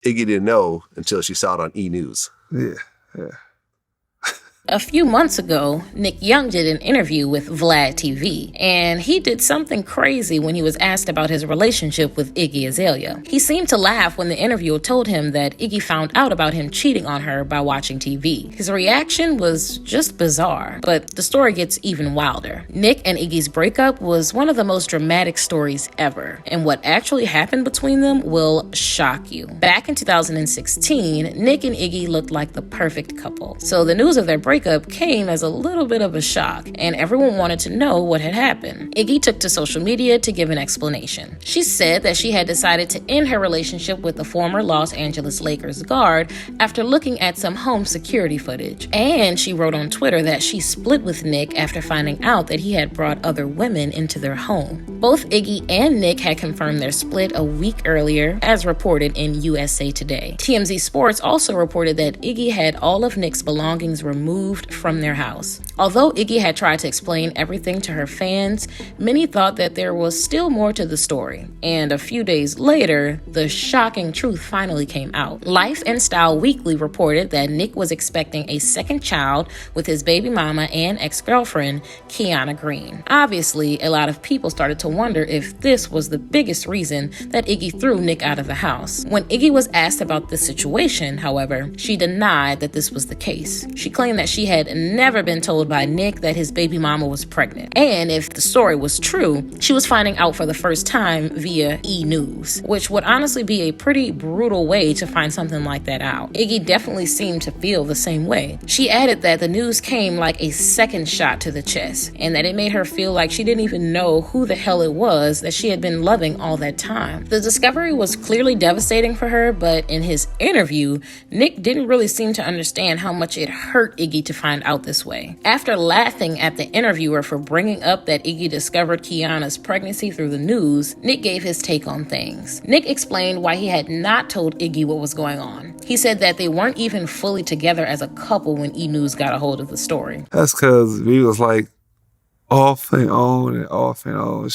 Iggy didn't know until she saw it on E! News. Yeah. A few months ago, Nick Young did an interview with Vlad TV, and he did something crazy when he was asked about his relationship with Iggy Azalea. He seemed to laugh when the interviewer told him that Iggy found out about him cheating on her by watching TV. His reaction was just bizarre, but the story gets even wilder. Nick and Iggy's breakup was one of the most dramatic stories ever, and what actually happened between them will shock you. Back in 2016, Nick and Iggy looked like the perfect couple, so the news of their breakup came as a little bit of a shock, and everyone wanted to know what had happened. Iggy took to social media to give an explanation. She said that she had decided to end her relationship with the former Los Angeles Lakers guard after looking at some home security footage. And she wrote on Twitter that she split with Nick after finding out that he had brought other women into their home. Both Iggy and Nick had confirmed their split a week earlier, as reported in USA Today. TMZ Sports also reported that Iggy had all of Nick's belongings removed from their house. Although Iggy had tried to explain everything to her fans, many thought that there was still more to the story. And a few days later, the shocking truth finally came out. Life and Style Weekly reported that Nick was expecting a second child with his baby mama and ex-girlfriend, Kiana Green. Obviously, a lot of people started to wonder if this was the biggest reason that Iggy threw Nick out of the house. When Iggy was asked about this situation, however, she denied that this was the case. She claimed that she had never been told by Nick that his baby mama was pregnant. And if the story was true, she was finding out for the first time via E! News, which would honestly be a pretty brutal way to find something like that out. Iggy definitely seemed to feel the same way. She added that the news came like a second shot to the chest, and that it made her feel like she didn't even know who the hell it was that she had been loving all that time. The discovery was clearly devastating for her, but in his interview, Nick didn't really seem to understand how much it hurt Iggy to find out this way. After laughing at the interviewer for bringing up that Iggy discovered Kiana's pregnancy through the news, Nick gave his take on things. Nick explained why he had not told Iggy what was going on. He said that they weren't even fully together as a couple when E! News got a hold of the story. That's because we was like off and on and off and on.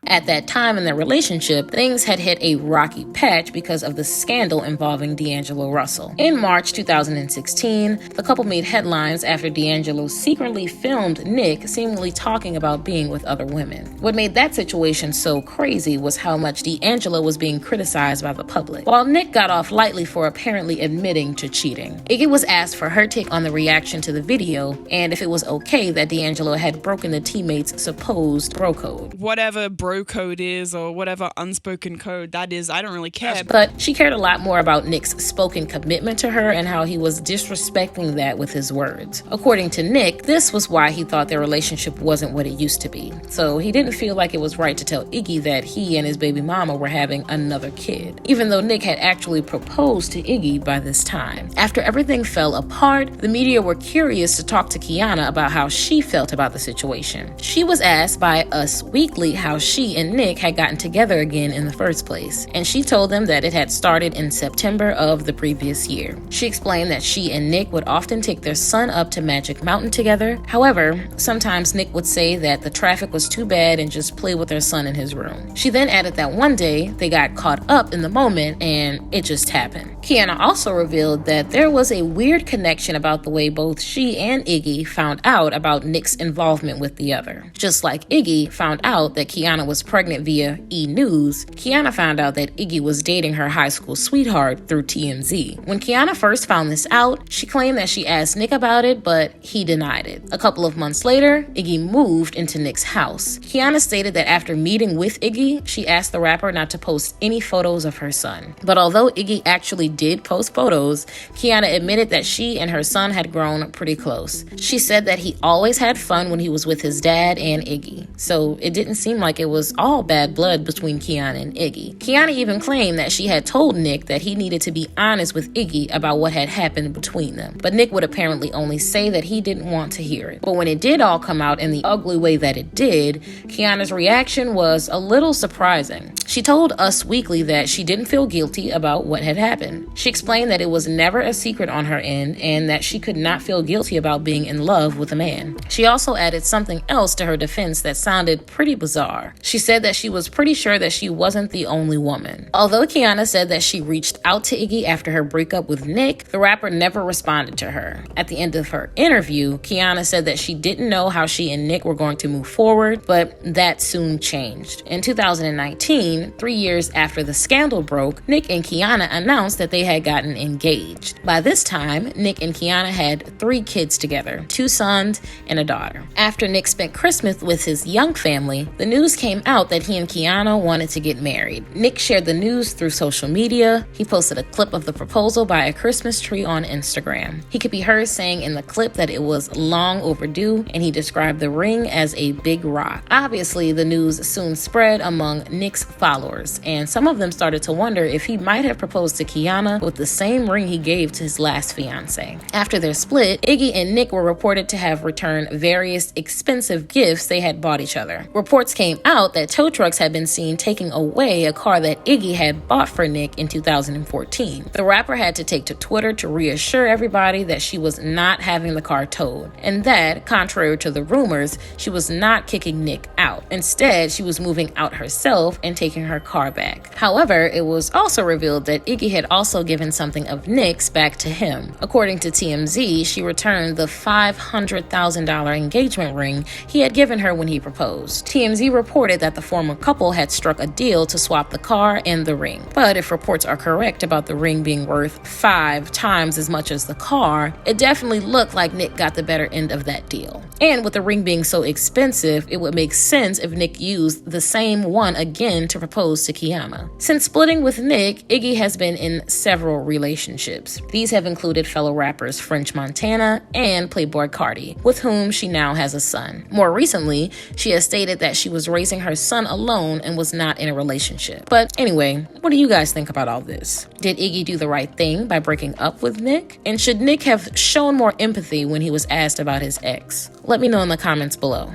At that time in their relationship, things had hit a rocky patch because of the scandal involving D'Angelo Russell. In March 2016, the couple made headlines after D'Angelo secretly filmed Nick seemingly talking about being with other women. What made that situation so crazy was how much D'Angelo was being criticized by the public, while Nick got off lightly for apparently admitting to cheating. Iggy was asked for her take on the reaction to the video and if it was okay that D'Angelo had broken the teammates' supposed bro code. Whatever bro code is or whatever unspoken code that is, I don't really care. But she cared a lot more about Nick's spoken commitment to her and how he was disrespecting that with his words. According to Nick, this was why he thought their relationship wasn't what it used to be. So he didn't feel like it was right to tell Iggy that he and his baby mama were having another kid, even though Nick had actually proposed to Iggy by this time. After everything fell apart, the media were curious to talk to Kiana about how she felt about the situation. She was asked by Us Weekly how she and Nick had gotten together again in the first place, and she told them that it had started in September of the previous year. She explained that she and Nick would often take their son up to Magic Mountain together. However, sometimes Nick would say that the traffic was too bad and just play with their son in his room. She then added that one day they got caught up in the moment and it just happened. Kiana also revealed that there was a weird connection about the way both she and Iggy found out about Nick's involvement with the other. Just like Iggy found out that Kiana was pregnant via E! News, Kiana found out that Iggy was dating her high school sweetheart through TMZ. When Kiana first found this out, she claimed that she asked Nick about it, but he denied it. A couple of months later, Iggy moved into Nick's house. Kiana stated that after meeting with Iggy, she asked the rapper not to post any photos of her son. But although Iggy actually did post photos, Kiana admitted that she and her son had grown pretty close. She said that he always had fun when he was with his dad and Iggy, so it didn't seem like it was all bad blood between Kiana and Iggy. Kiana even claimed that she had told Nick that he needed to be honest with Iggy about what had happened between them, but Nick would apparently only say that he didn't want to hear it. But when it did all come out in the ugly way that it did, Kiana's reaction was a little surprising. She told Us Weekly that she didn't feel guilty about what had happened. She explained that it was never a secret on her end and that she could not feel guilty about being in love with a man. She also added something else to her defense that sounded pretty bizarre. She She said that she was pretty sure that she wasn't the only woman. Although Kiana said that she reached out to Iggy after her breakup with Nick, the rapper never responded to her. At the end of her interview, Kiana said that she didn't know how she and Nick were going to move forward, but that soon changed. In 2019, 3 years after the scandal broke, Nick and Kiana announced that they had gotten engaged. By this time, Nick and Kiana had 3 kids together, 2 sons and a daughter. After Nick spent Christmas with his young family, the news came out that he and Kiana wanted to get married. Nick shared the news through social media. He posted a clip of the proposal by a Christmas tree on Instagram. He could be heard saying in the clip that it was long overdue, and he described the ring as a big rock. Obviously, the news soon spread among Nick's followers, and some of them started to wonder if he might have proposed to Kiana with the same ring he gave to his last fiancée. After their split, Iggy and Nick were reported to have returned various expensive gifts they had bought each other. Reports came out that tow trucks had been seen taking away a car that Iggy had bought for Nick in 2014. The rapper had to take to Twitter to reassure everybody that she was not having the car towed, and that, contrary to the rumors, she was not kicking Nick out. Instead, she was moving out herself and taking her car back. However, it was also revealed that Iggy had also given something of Nick's back to him. According to TMZ, she returned the $500,000 engagement ring he had given her when he proposed. TMZ reported that the former couple had struck a deal to swap the car and the ring. But if reports are correct about the ring being worth 5 times as much as the car, it definitely looked like Nick got the better end of that deal. And with the ring being so expensive, it would make sense if Nick used the same one again to propose to Kiana. Since splitting with Nick, Iggy has been in several relationships. These have included fellow rappers French Montana and Playboi Carti, with whom she now has a son. More recently, she has stated that she was raising her son alone and was not in a relationship. But anyway, what do you guys think about all this? Did Iggy do the right thing by breaking up with Nick? And should Nick have shown more empathy when he was asked about his ex? Let me know in the comments below.